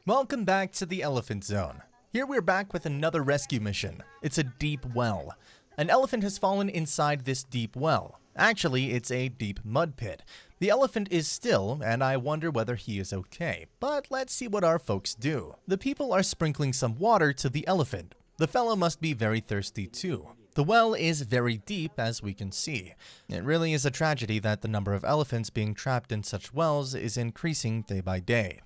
Welcome back to the Elephant Zone. Here we're back with another rescue mission. It's a deep well. An elephant has fallen inside this deep well. Actually, it's a deep mud pit. The elephant is still, and I wonder whether he is okay. But let's see what our folks do. The people are sprinkling some water to the elephant. The fellow must be very thirsty too. The well is very deep, as we can see. It really is a tragedy that the number of elephants being trapped in such wells is increasing day by day.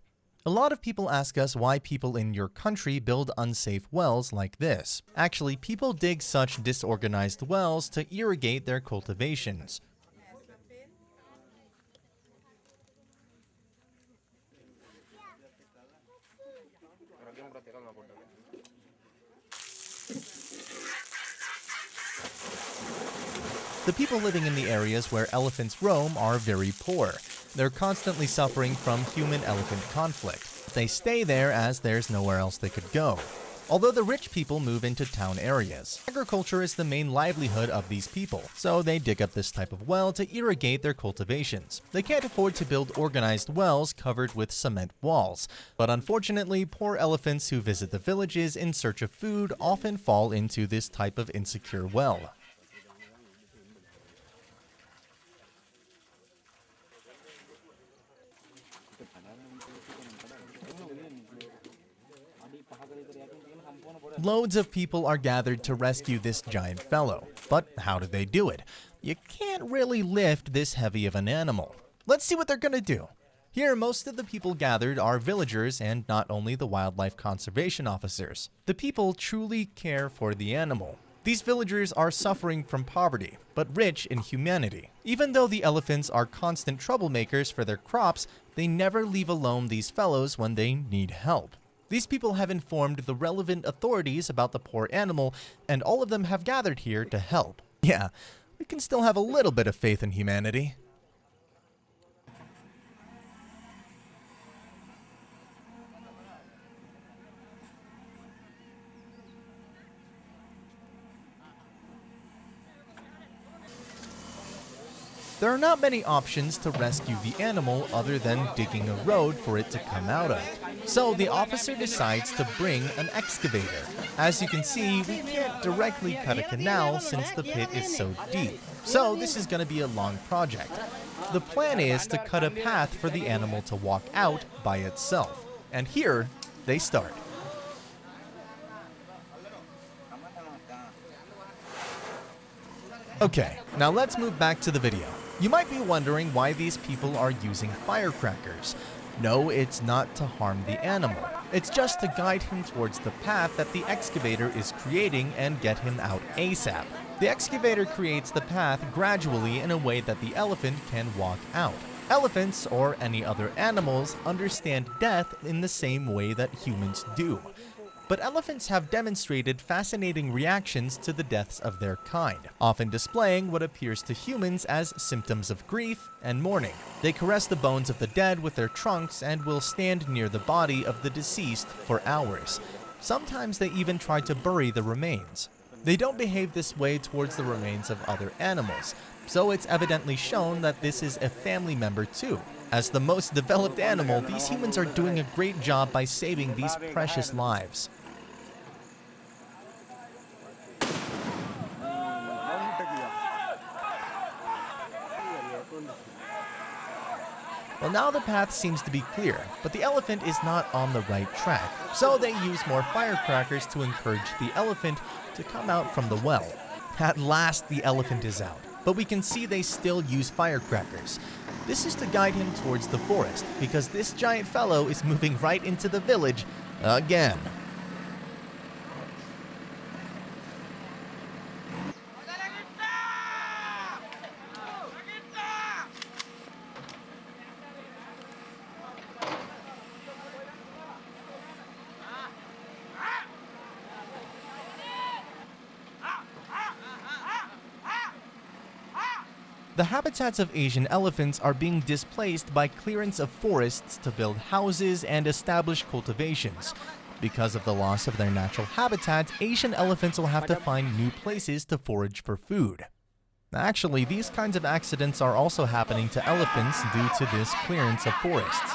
A lot of people ask us why people in your country build unsafe wells like this. Actually, people dig such disorganized wells to irrigate their cultivations. The people living in the areas where elephants roam are very poor. They're constantly suffering from human-elephant conflict. They stay there as there's nowhere else they could go. Although the rich people move into town areas. Agriculture is the main livelihood of these people, so they dig up this type of well to irrigate their cultivations. They can't afford to build organized wells covered with cement walls, but unfortunately, poor elephants who visit the villages in search of food often fall into this type of insecure well. Loads of people are gathered to rescue this giant fellow. But how do they do it? You can't really lift this heavy of an animal. Let's see what they're gonna do. Here, most of the people gathered are villagers and not only the wildlife conservation officers. The people truly care for the animal. These villagers are suffering from poverty, but rich in humanity. Even though the elephants are constant troublemakers for their crops, they never leave alone these fellows when they need help. These people have informed the relevant authorities about the poor animal, and all of them have gathered here to help. Yeah, we can still have a little bit of faith in humanity. There are not many options to rescue the animal other than digging a road for it to come out of. So the officer decides to bring an excavator. As you can see, we can't directly cut a canal since the pit is so deep. So this is going to be a long project. The plan is to cut a path for the animal to walk out by itself. And here they start. Okay, now let's move back to the video. You might be wondering why these people are using firecrackers. No, it's not to harm the animal. It's just to guide him towards the path that the excavator is creating and get him out ASAP. The excavator creates the path gradually in a way that the elephant can walk out. Elephants, or any other animals, understand death in the same way that humans do. But elephants have demonstrated fascinating reactions to the deaths of their kind, often displaying what appears to humans as symptoms of grief and mourning. They caress the bones of the dead with their trunks and will stand near the body of the deceased for hours. Sometimes they even try to bury the remains. They don't behave this way towards the remains of other animals, so it's evidently shown that this is a family member too. As the most developed animal, these humans are doing a great job by saving these precious lives. Well, now the path seems to be clear, but the elephant is not on the right track, so they use more firecrackers to encourage the elephant to come out from the well. At last, the elephant is out, but we can see they still use firecrackers. This is to guide him towards the forest, because this giant fellow is moving right into the village again. The habitats of Asian elephants are being displaced by clearance of forests to build houses and establish cultivations. Because of the loss of their natural habitat, Asian elephants will have to find new places to forage for food. Actually, these kinds of accidents are also happening to elephants due to this clearance of forests.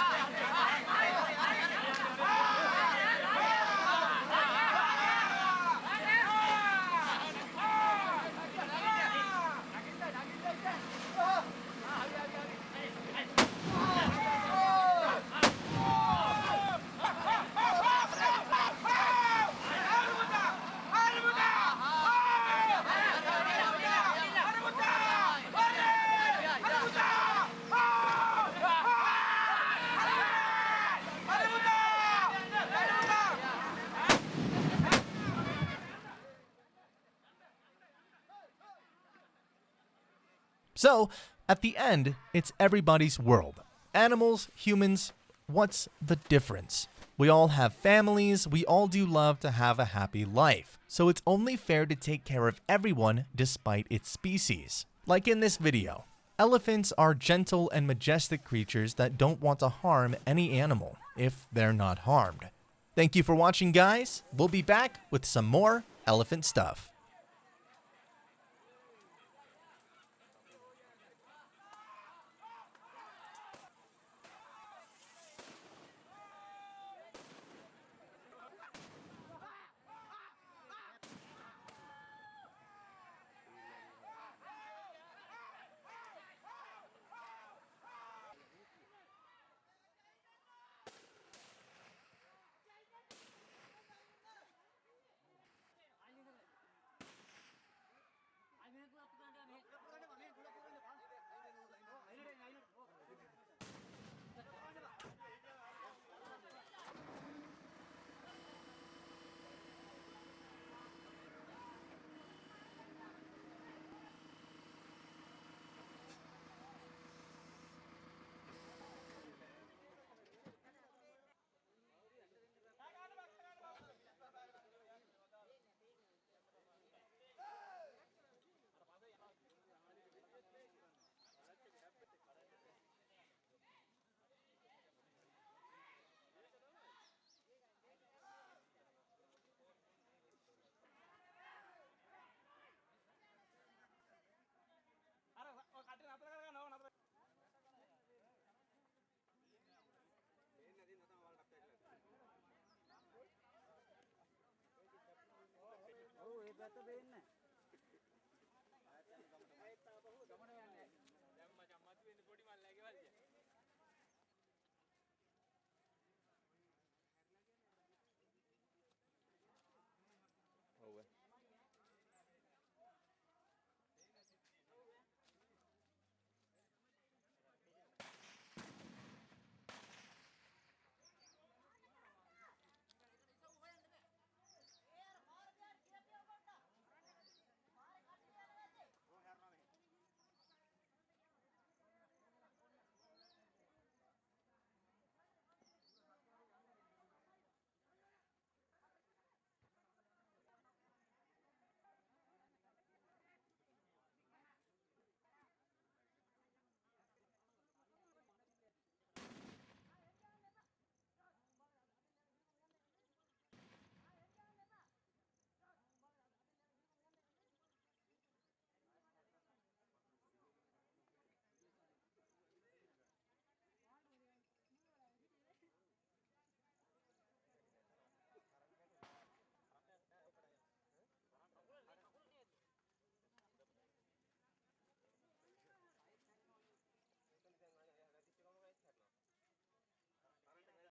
So, at the end, it's everybody's world. Animals, humans, what's the difference? We all have families, we all do love to have a happy life. So it's only fair to take care of everyone despite its species. Like in this video, elephants are gentle and majestic creatures that don't want to harm any animal if they're not harmed. Thank you for watching, guys. We'll be back with some more elephant stuff.